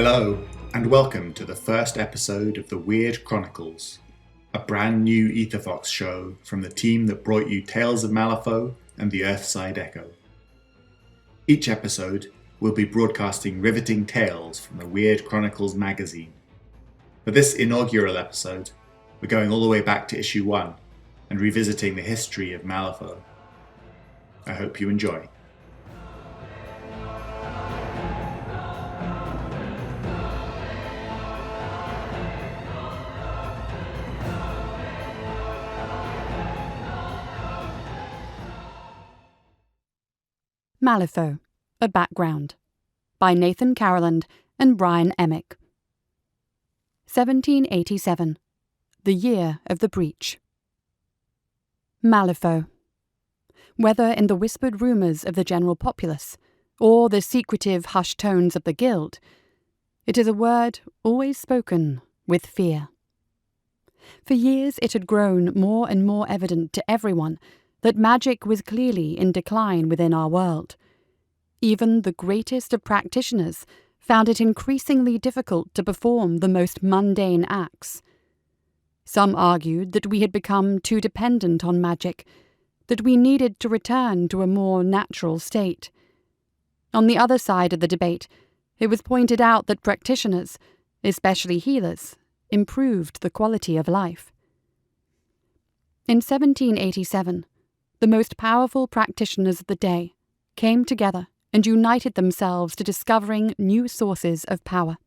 Hello, and welcome to the first episode of the Wyrd Chronicles, a brand new Etherfox show from the team that brought you Tales of Malifaux and the Earthside Echo. Each episode will be broadcasting riveting tales from the Wyrd Chronicles magazine. For this inaugural episode, we're going all the way back to issue 1 and revisiting the history of Malifaux. I hope you enjoy. Malifaux, A Background, by Nathan Caroland and Brian Emick. 1787, the year of the breach. Malifaux. Whether in the whispered rumours of the general populace, or the secretive hushed tones of the guild, it is a word always spoken with fear. For years it had grown more and more evident to everyone that magic was clearly in decline within our world. Even the greatest of practitioners found it increasingly difficult to perform the most mundane acts. Some argued that we had become too dependent on magic, that we needed to return to a more natural state. On the other side of the debate, it was pointed out that practitioners, especially healers, improved the quality of life. In 1787, the most powerful practitioners of the day came together and united themselves to discovering new sources of power.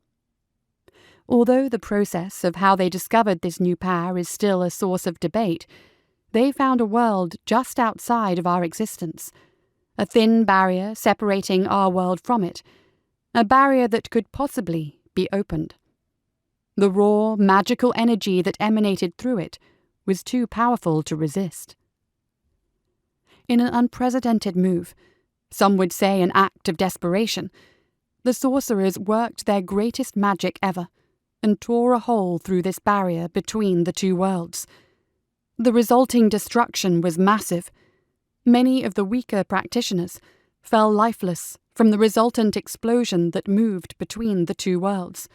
Although the process of how they discovered this new power is still a source of debate, they found a world just outside of our existence, a thin barrier separating our world from it, a barrier that could possibly be opened. The raw, magical energy that emanated through it was too powerful to resist. In an unprecedented move, some would say an act of desperation, the sorcerers worked their greatest magic ever and tore a hole through this barrier between the two worlds. The resulting destruction was massive. Many of the weaker practitioners fell lifeless from the resultant explosion that moved between the two worlds.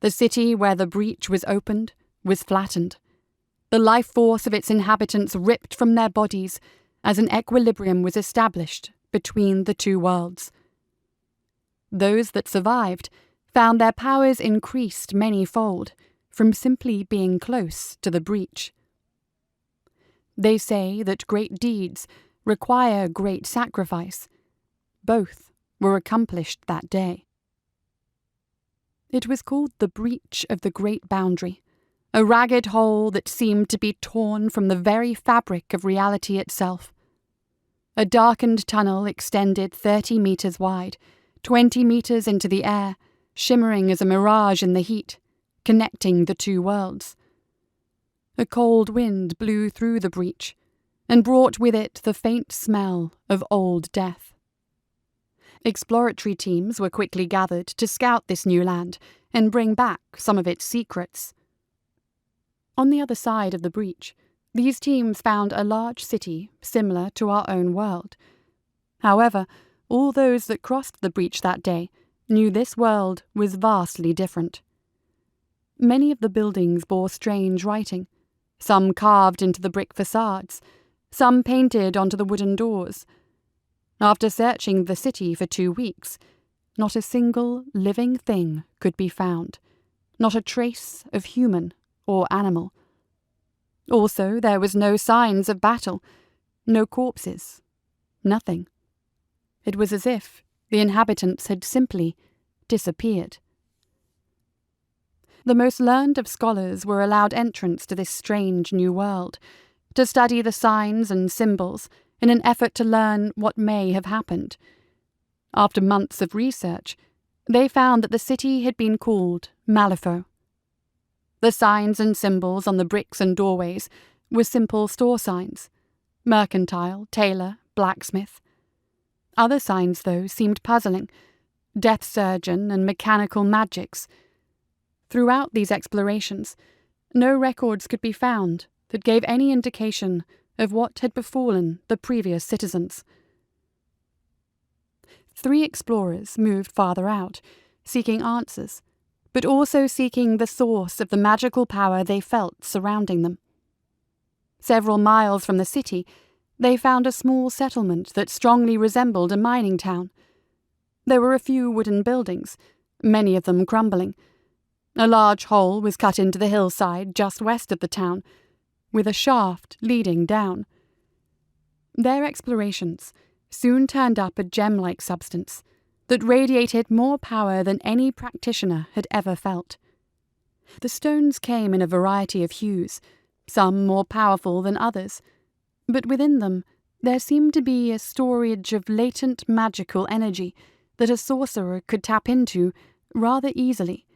The city where the breach was opened was flattened. The life force of its inhabitants ripped from their bodies as an equilibrium was established between the two worlds. Those that survived found their powers increased many-fold from simply being close to the breach. They say that great deeds require great sacrifice. Both were accomplished that day. It was called the breach of the Great Boundary, a ragged hole that seemed to be torn from the very fabric of reality itself. A darkened tunnel extended 30 meters wide, 20 meters into the air, shimmering as a mirage in the heat, connecting the two worlds. A cold wind blew through the breach, and brought with it the faint smell of old death. Exploratory teams were quickly gathered to scout this new land and bring back some of its secrets. On the other side of the breach, these teams found a large city similar to our own world. However, all those that crossed the breach that day knew this world was vastly different. Many of the buildings bore strange writing, some carved into the brick facades, some painted onto the wooden doors. After searching the city for 2 weeks, not a single living thing could be found, not a trace of human or animal. Also, there was no signs of battle, no corpses, nothing. It was as if the inhabitants had simply disappeared. The most learned of scholars were allowed entrance to this strange new world, to study the signs and symbols in an effort to learn what may have happened. After months of research, they found that the city had been called Malifaux. The signs and symbols on the bricks and doorways were simple store signs: mercantile, tailor, blacksmith. Other signs, though, seemed puzzling: death surgeon and mechanical magics. Throughout these explorations, no records could be found that gave any indication of what had befallen the previous citizens. 3 explorers moved farther out, seeking answers, but also seeking the source of the magical power they felt surrounding them. Several miles from the city, they found a small settlement that strongly resembled a mining town. There were a few wooden buildings, many of them crumbling. A large hole was cut into the hillside just west of the town, with a shaft leading down. Their explorations soon turned up a gem-like substance that radiated more power than any practitioner had ever felt. The stones came in a variety of hues, some more powerful than others, but within them there seemed to be a storage of latent magical energy that a sorcerer could tap into rather easily.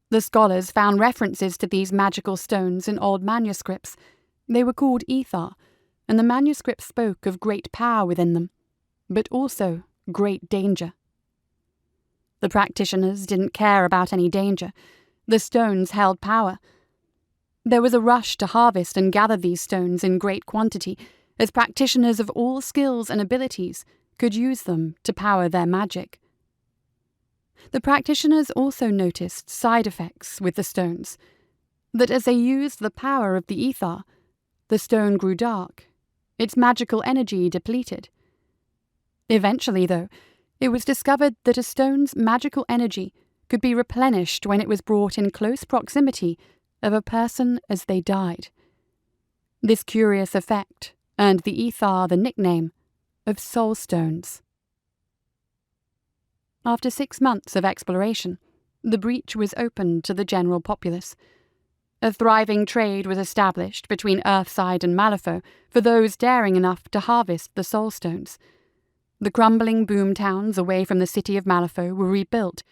The scholars found references to these magical stones in old manuscripts. They were called ether, and the manuscripts spoke of great power within them, but also great danger. The practitioners didn't care about any danger. The stones held power. There was a rush to harvest and gather these stones in great quantity, as practitioners of all skills and abilities could use them to power their magic. The practitioners also noticed side effects with the stones, that as they used the power of the ether, the stone grew dark, its magical energy depleted. Eventually, though, it was discovered that a stone's magical energy could be replenished when it was brought in close proximity of a person as they died. This curious effect earned the ether the nickname of soul stones. After 6 months of exploration, the breach was opened to the general populace. A thriving trade was established between Earthside and Malifaux for those daring enough to harvest the soul stones. The crumbling boom towns away from the city of Malifaux were rebuilt,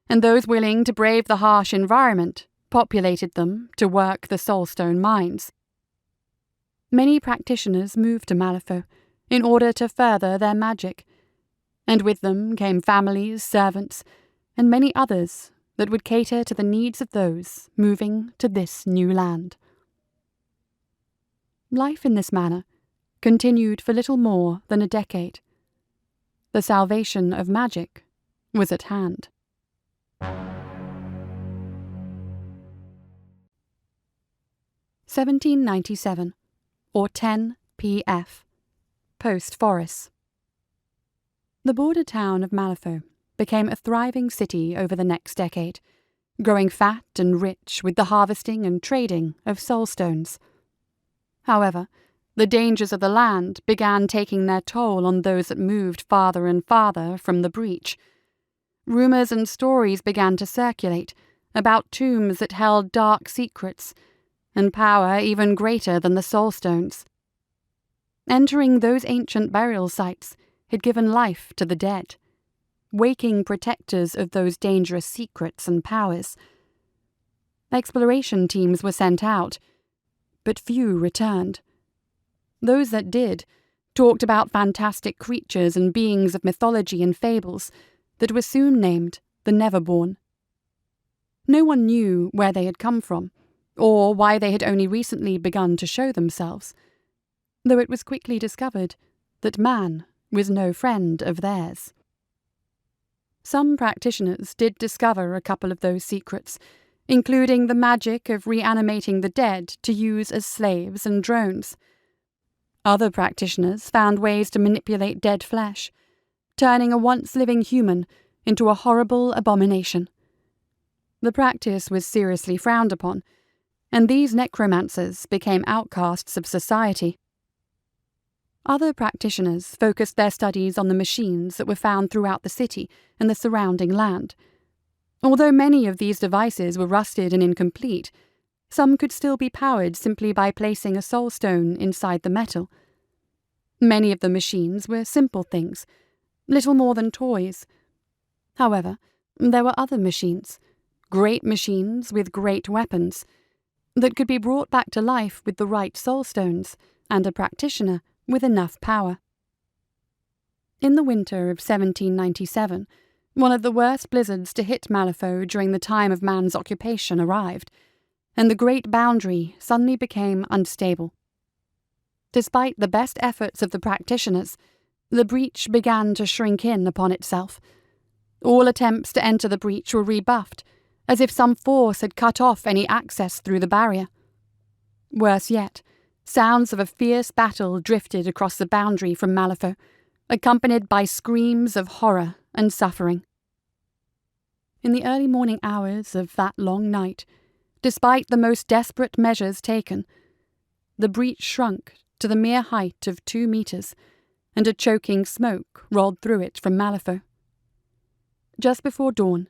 and those willing to brave the harsh environment populated them to work the soulstone mines. Many practitioners moved to Malifaux in order to further their magic, and with them came families, servants, and many others that would cater to the needs of those moving to this new land. Life in this manner continued for little more than a decade. The salvation of magic was at hand. 1797, or 10 PF, post-Forres. The border town of Malifaux became a thriving city over the next decade, growing fat and rich with the harvesting and trading of soulstones. However, the dangers of the land began taking their toll on those that moved farther and farther from the breach. Rumours and stories began to circulate about tombs that held dark secrets and power even greater than the soulstones. Entering those ancient burial sites had given life to the dead, waking protectors of those dangerous secrets and powers. Exploration teams were sent out, but few returned. Those that did talked about fantastic creatures and beings of mythology and fables that were soon named the Neverborn. No one knew where they had come from, or why they had only recently begun to show themselves, though it was quickly discovered that man was no friend of theirs. Some practitioners did discover a couple of those secrets, including the magic of reanimating the dead to use as slaves and drones. Other practitioners found ways to manipulate dead flesh, turning a once-living human into a horrible abomination. The practice was seriously frowned upon, and these necromancers became outcasts of society. Other practitioners focused their studies on the machines that were found throughout the city and the surrounding land. Although many of these devices were rusted and incomplete, some could still be powered simply by placing a soul stone inside the metal. Many of the machines were simple things, little more than toys. However, there were other machines, great machines with great weapons, that could be brought back to life with the right soul stones and a practitioner with enough power. In the winter of 1797, one of the worst blizzards to hit Malifaux during the time of man's occupation arrived, and the great boundary suddenly became unstable. Despite the best efforts of the practitioners, the breach began to shrink in upon itself. All attempts to enter the breach were rebuffed, as if some force had cut off any access through the barrier. Worse yet, sounds of a fierce battle drifted across the boundary from Malifaux, accompanied by screams of horror and suffering. In the early morning hours of that long night, despite the most desperate measures taken, the breach shrunk to the mere height of 2 meters, and a choking smoke rolled through it from Malifaux. Just before dawn,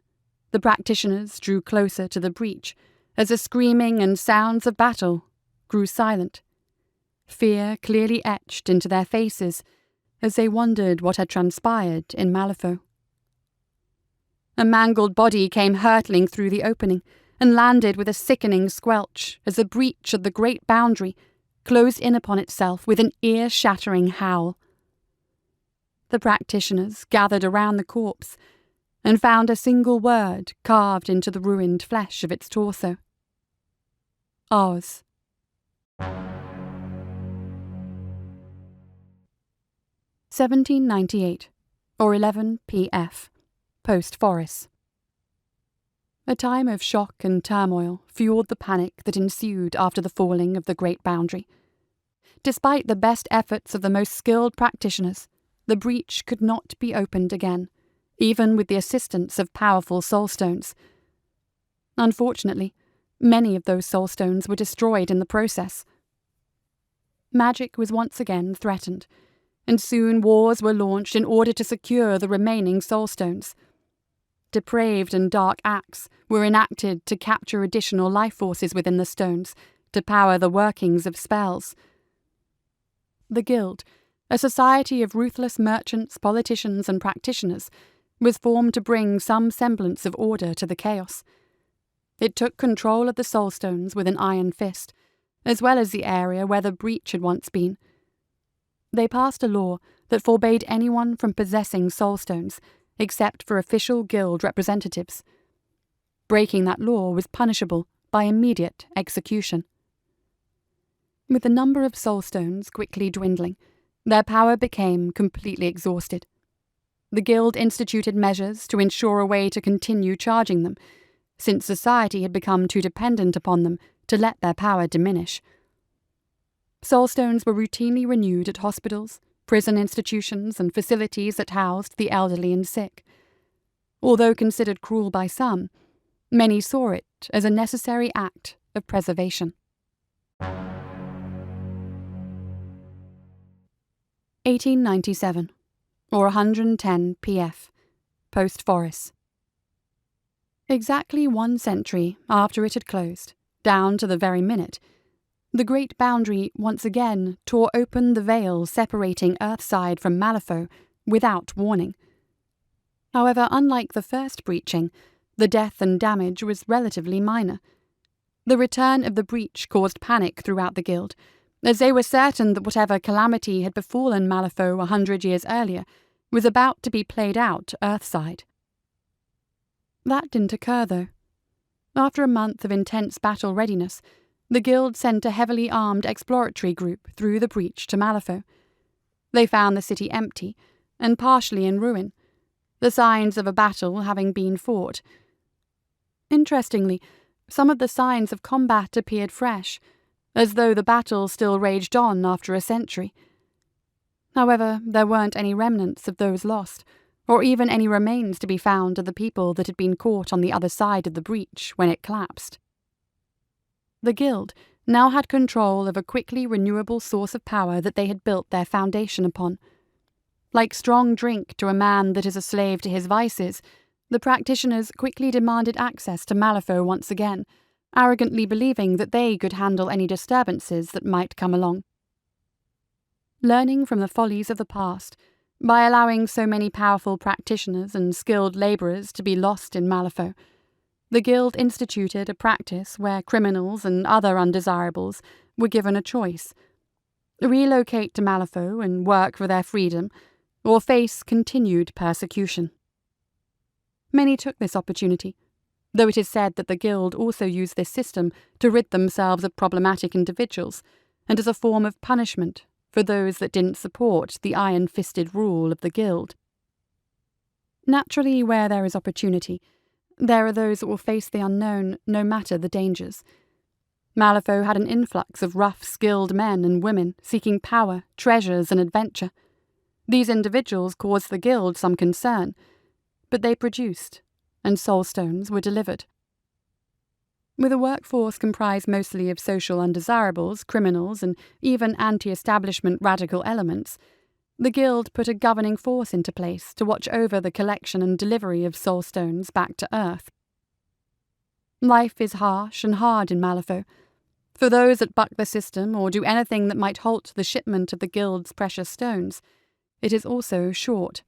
the practitioners drew closer to the breach as the screaming and sounds of battle grew silent, fear clearly etched into their faces as they wondered what had transpired in Malifaux. A mangled body came hurtling through the opening and landed with a sickening squelch as the breach of the great boundary closed in upon itself with an ear-shattering howl. The practitioners gathered around the corpse and found a single word carved into the ruined flesh of its torso. Oz. 1798, or 11 p.f., post-Forres. A time of shock and turmoil fueled the panic that ensued after the falling of the Great Boundary. Despite the best efforts of the most skilled practitioners, the breach could not be opened again, even with the assistance of powerful soulstones. Unfortunately, many of those soulstones were destroyed in the process. Magic was once again threatened, and soon wars were launched in order to secure the remaining soulstones. Depraved and dark acts were enacted to capture additional life forces within the stones to power the workings of spells. The Guild, a society of ruthless merchants, politicians, and practitioners, was formed to bring some semblance of order to the chaos. It took control of the soulstones with an iron fist, as well as the area where the breach had once been. They passed a law that forbade anyone from possessing soulstones, except for official guild representatives. Breaking that law was punishable by immediate execution. With the number of soulstones quickly dwindling, their power became completely exhausted. The Guild instituted measures to ensure a way to continue charging them, since society had become too dependent upon them to let their power diminish. Soulstones were routinely renewed at hospitals, prison institutions, and facilities that housed the elderly and sick. Although considered cruel by some, many saw it as a necessary act of preservation. 1897, or 110 p.f., post-Forres. Exactly 1 century after it had closed, down to the very minute, the Great Boundary once again tore open the veil separating Earthside from Malifaux without warning. However, unlike the first breaching, the death and damage was relatively minor. The return of the breach caused panic throughout the Guild, as they were certain that whatever calamity had befallen Malifaux 100 years earlier was about to be played out Earthside. That didn't occur, though. After a month of intense battle readiness, the Guild sent a heavily armed exploratory group through the breach to Malifaux. They found the city empty and partially in ruin, the signs of a battle having been fought. Interestingly, some of the signs of combat appeared fresh, as though the battle still raged on after a century. However, there weren't any remnants of those lost, or even any remains to be found of the people that had been caught on the other side of the breach when it collapsed. The Guild now had control of a quickly renewable source of power that they had built their foundation upon. Like strong drink to a man that is a slave to his vices, the practitioners quickly demanded access to Malifaux once again, arrogantly believing that they could handle any disturbances that might come along. Learning from the follies of the past, by allowing so many powerful practitioners and skilled labourers to be lost in Malifaux, the Guild instituted a practice where criminals and other undesirables were given a choice: relocate to Malifaux and work for their freedom, or face continued persecution. Many took this opportunity, though it is said that the Guild also used this system to rid themselves of problematic individuals, and as a form of punishment for those that didn't support the iron-fisted rule of the Guild. Naturally, where there is opportunity, there are those that will face the unknown no matter the dangers. Malifaux had an influx of rough, skilled men and women seeking power, treasures, and adventure. These individuals caused the guild some concern, but they produced, and soulstones were delivered. With a workforce comprised mostly of social undesirables, criminals, and even anti-establishment radical elements, the guild put a governing force into place to watch over the collection and delivery of soulstones back to Earth. Life is harsh and hard in Malifaux. For those that buck the system or do anything that might halt the shipment of the guild's precious stones, it is also short.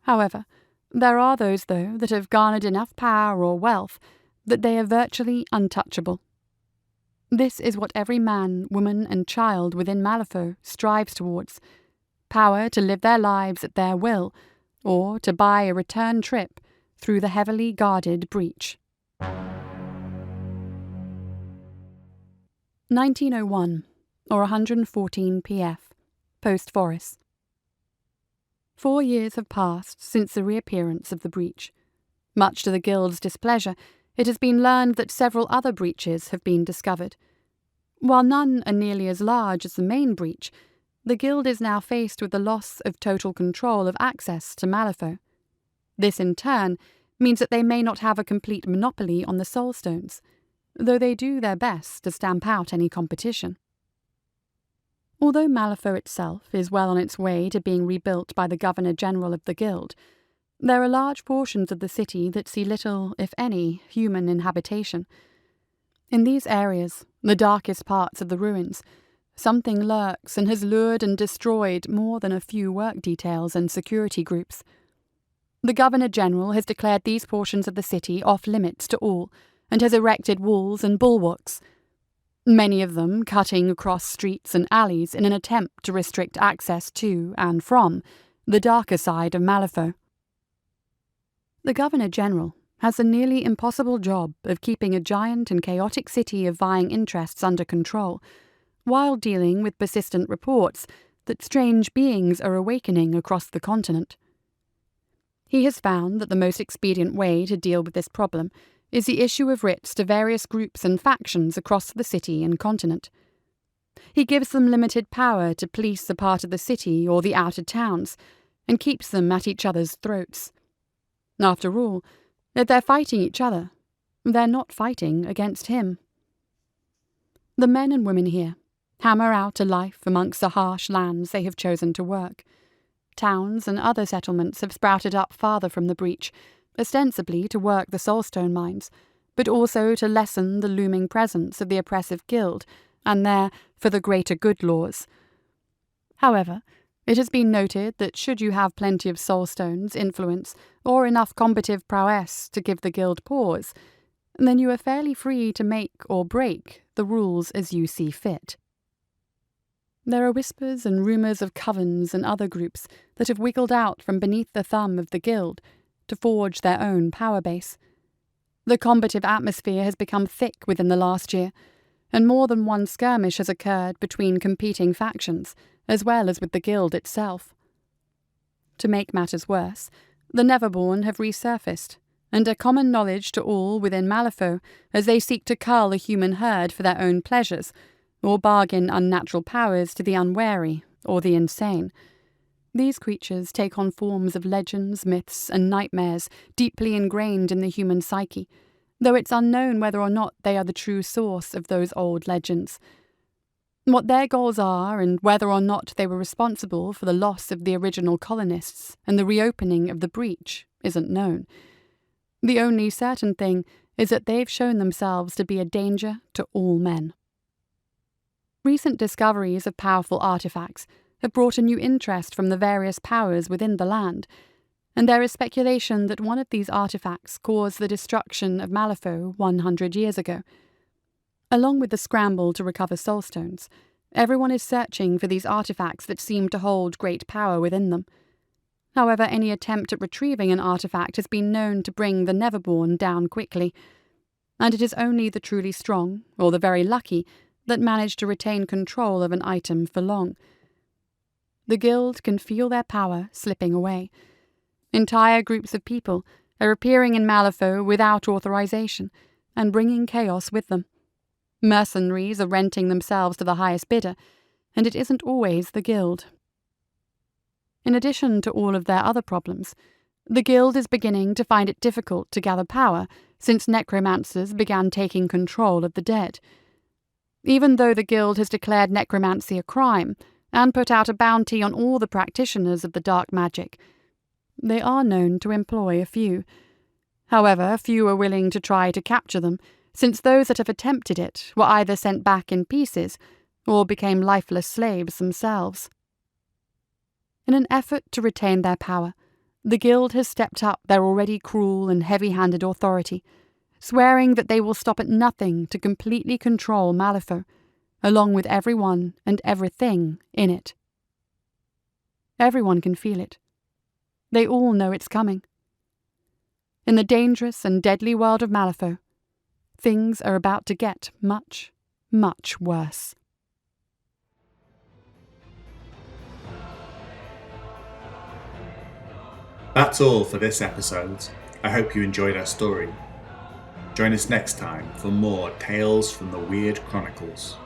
However, there are those, though, that have garnered enough power or wealth that they are virtually untouchable. This is what every man, woman, and child within Malifaux strives towards: power to live their lives at their will, or to buy a return trip through the heavily guarded breach. 1901, or 114 PF, Post Forest. 4 years have passed since the reappearance of the breach. Much to the guild's displeasure, it has been learned that several other breaches have been discovered. While none are nearly as large as the main breach, the guild is now faced with the loss of total control of access to Malifaux. This, in turn, means that they may not have a complete monopoly on the soulstones, though they do their best to stamp out any competition. Although Malifaux itself is well on its way to being rebuilt by the Governor-General of the Guild, there are large portions of the city that see little, if any, human inhabitation. In these areas, the darkest parts of the ruins, something lurks and has lured and destroyed more than a few work details and security groups. The Governor-General has declared these portions of the city off-limits to all, and has erected walls and bulwarks, many of them cutting across streets and alleys in an attempt to restrict access to and from the darker side of Malifaux. The Governor-General has the nearly impossible job of keeping a giant and chaotic city of vying interests under control, while dealing with persistent reports that strange beings are awakening across the continent. He has found that the most expedient way to deal with this problem is the issue of writs to various groups and factions across the city and continent. He gives them limited power to police a part of the city or the outer towns, and keeps them at each other's throats. After all, if they're fighting each other, they're not fighting against him. The men and women here hammer out a life amongst the harsh lands they have chosen to work. Towns and other settlements have sprouted up farther from the breach, ostensibly to work the soulstone mines, but also to lessen the looming presence of the oppressive guild and their for the greater good laws. However, it has been noted that should you have plenty of soulstones, influence, or enough combative prowess to give the guild pause, then you are fairly free to make or break the rules as you see fit. There are whispers and rumours of covens and other groups that have wiggled out from beneath the thumb of the guild to forge their own power base. The combative atmosphere has become thick within the last year, and more than one skirmish has occurred between competing factions, as well as with the guild itself. To make matters worse, the Neverborn have resurfaced, and are common knowledge to all within Malifaux as they seek to cull a human herd for their own pleasures, or bargain unnatural powers to the unwary or the insane. These creatures take on forms of legends, myths, and nightmares deeply ingrained in the human psyche, though it's unknown whether or not they are the true source of those old legends. What their goals are, and whether or not they were responsible for the loss of the original colonists and the reopening of the breach, isn't known. The only certain thing is that they've shown themselves to be a danger to all men. Recent discoveries of powerful artifacts have brought a new interest from the various powers within the land, and there is speculation that one of these artifacts caused the destruction of Malifaux 100 years ago. Along with the scramble to recover soulstones, everyone is searching for these artifacts that seem to hold great power within them. However, any attempt at retrieving an artifact has been known to bring the Neverborn down quickly, and it is only the truly strong, or the very lucky, that manage to retain control of an item for long. The guild can feel their power slipping away. Entire groups of people are appearing in Malifaux without authorization and bringing chaos with them. Mercenaries are renting themselves to the highest bidder, and it isn't always the Guild. In addition to all of their other problems, the Guild is beginning to find it difficult to gather power since necromancers began taking control of the dead. Even though the Guild has declared necromancy a crime and put out a bounty on all the practitioners of the dark magic, they are known to employ a few. However, few are willing to try to capture them, since those that have attempted it were either sent back in pieces or became lifeless slaves themselves. In an effort to retain their power, the Guild has stepped up their already cruel and heavy-handed authority, swearing that they will stop at nothing to completely control Malifaux, along with everyone and everything in it. Everyone can feel it. They all know it's coming. In the dangerous and deadly world of Malifaux, things are about to get much, much worse. That's all for this episode. I hope you enjoyed our story. Join us next time for more Tales from the Wyrd Chronicles.